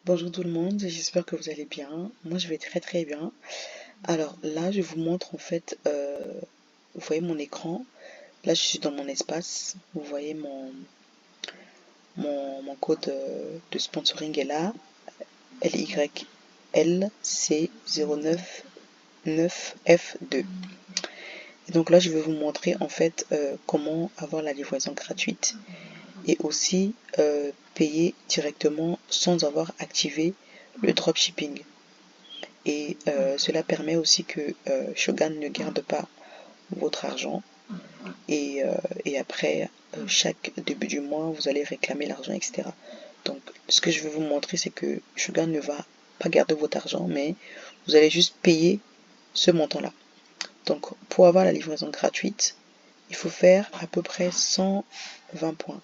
Bonjour tout le monde, j'espère que vous allez bien. Moi je vais très bien. Alors là je vous montre en fait, vous voyez mon écran. Là je suis dans mon espace. Vous voyez mon code de sponsoring est là. LYLC099F2. Et donc là je vais vous montrer en fait comment avoir la livraison gratuite et aussi payer directement sans avoir activé le dropshipping. Et cela permet aussi que Shogun ne garde pas votre argent et après chaque début du mois vous allez réclamer l'argent, etc. Donc ce que je vais vous montrer, c'est que Shogun ne va pas garder votre argent, mais vous allez juste payer ce montant là. Donc pour avoir la livraison gratuite, il faut faire à peu près 120 points.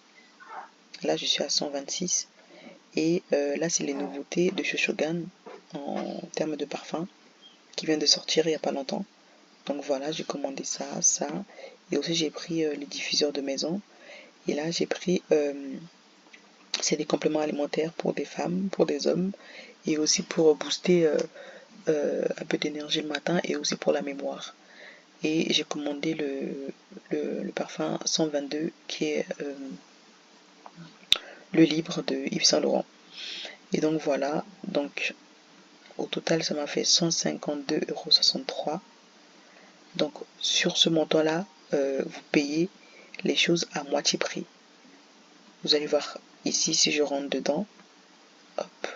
Là je suis à 126 et là c'est les nouveautés de chez Shogun en termes de parfum qui vient de sortir il n'y a pas longtemps. Donc voilà, j'ai commandé ça. Et aussi j'ai pris les diffuseurs de maison. Et là j'ai pris, c'est des compléments alimentaires pour des femmes, pour des hommes. Et aussi pour booster un peu d'énergie le matin et aussi pour la mémoire. Et j'ai commandé le parfum 122 qui est le libre de Yves Saint Laurent. Et donc voilà, donc au total ça m'a fait 152,63 €. Donc sur ce montant-là, vous payez les choses à moitié prix. Vous allez voir ici si je rentre dedans, hop,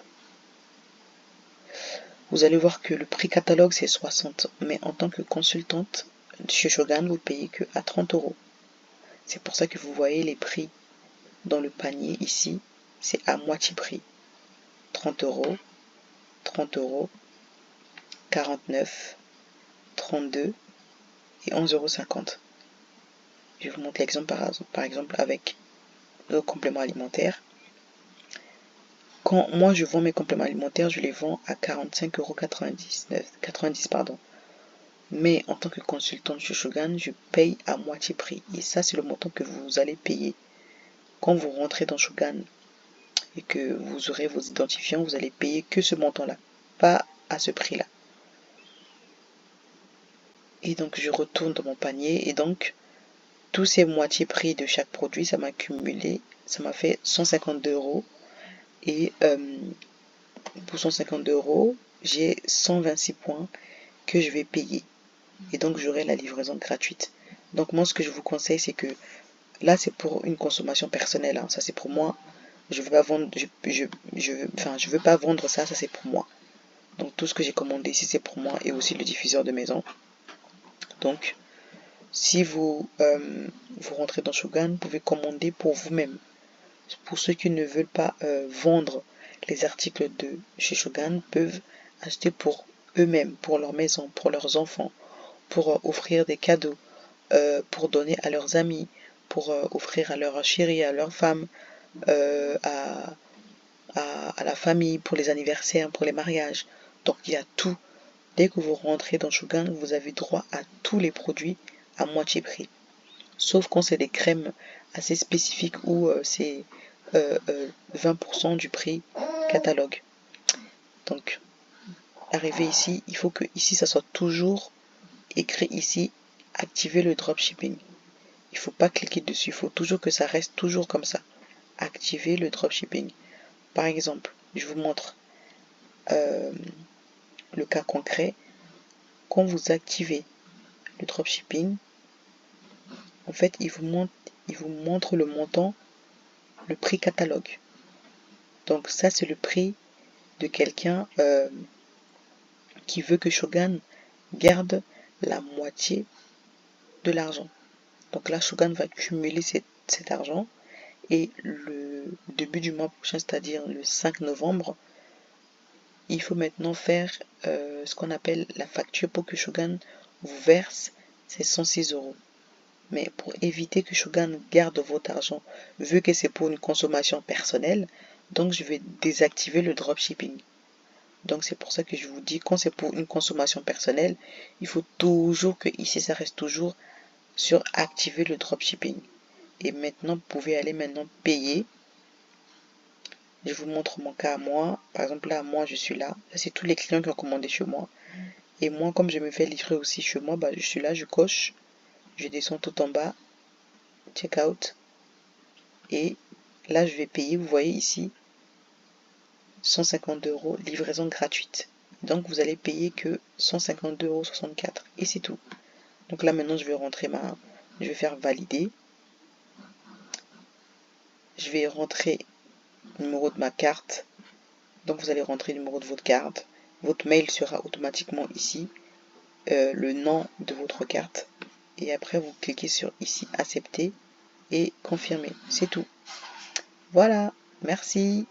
vous allez voir que le prix catalogue c'est 60, mais en tant que consultante chez Shogun, vous payez que à 30 €. C'est pour ça que vous voyez les prix dans le panier ici, c'est à moitié prix. 30 €, 30 €, 49, 32 et 11,50 €. Je vous montre l'exemple par exemple avec le complément alimentaire. Quand moi je vends mes compléments alimentaires, je les vends à 45,90 €. Mais en tant que consultante chez Shogun, je paye à moitié prix. Et ça, c'est le montant que vous allez payer. Quand vous rentrez dans Shogun et que vous aurez vos identifiants, vous allez payer que ce montant-là, pas à ce prix-là. Et donc je retourne dans mon panier et donc tous ces moitiés prix de chaque produit, ça m'a cumulé, ça m'a fait 152 €. Et pour 152 €, j'ai 126 points que je vais payer. Et donc j'aurai la livraison gratuite. Donc moi ce que je vous conseille, c'est que là c'est pour une consommation personnelle, hein. Ça c'est pour moi. Je veux pas vendre, je veux pas vendre ça, ça c'est pour moi. Donc tout ce que j'ai commandé ici c'est pour moi et aussi le diffuseur de maison. Donc si vous rentrez dans Shogun, vous pouvez commander pour vous-même. Pour ceux qui ne veulent pas vendre les articles de chez Shogun, peuvent acheter pour eux-mêmes, pour leur maison, pour leurs enfants, pour offrir des cadeaux, pour donner à leurs amis, pour offrir à leur chérie, à leur femme, à la famille, pour les anniversaires, pour les mariages. Donc il y a tout. Dès que vous rentrez dans Shogun, vous avez droit à tous les produits à moitié prix. Sauf quand c'est des crèmes assez spécifiques où c'est 20% du prix catalogue. Donc, arrivé ici, il faut que ici ça soit toujours écrit ici, activer le dropshipping. Il ne faut pas cliquer dessus, il faut toujours que ça reste toujours comme ça. Activer le dropshipping. Par exemple, je vous montre le cas concret. Quand vous activez le dropshipping, en fait, il vous montre le montant, le prix catalogue. Donc ça, c'est le prix de quelqu'un qui veut que Shogun garde la moitié de l'argent. Donc là, Shogun va cumuler cet argent et le début du mois prochain, c'est-à-dire le 5 novembre, il faut maintenant faire ce qu'on appelle la facture pour que Shogun vous verse ces 106 €. Mais pour éviter que Shogun garde votre argent, vu que c'est pour une consommation personnelle, donc je vais désactiver le dropshipping. Donc c'est pour ça que je vous dis, quand c'est pour une consommation personnelle, il faut toujours que ici ça reste toujours sur activer le dropshipping. Et maintenant, vous pouvez aller maintenant payer Je vous montre mon cas à moi. Par exemple, là, moi, je suis là. Là, c'est tous les clients qui ont commandé chez moi. Et moi, comme je me fais livrer aussi chez moi, bah, je suis là, je coche. Je descends tout en bas. Checkout. Et là, je vais payer. Vous voyez ici, 152 €, livraison gratuite. Donc, vous allez payer que 152,64 € et c'est tout. Donc là, maintenant, je vais rentrer je vais faire valider. Je vais rentrer le numéro de ma carte. Donc, vous allez rentrer le numéro de votre carte. Votre mail sera automatiquement ici. Le nom de votre carte. Et après, vous cliquez sur ici, accepter et confirmer. C'est tout. Voilà. Merci.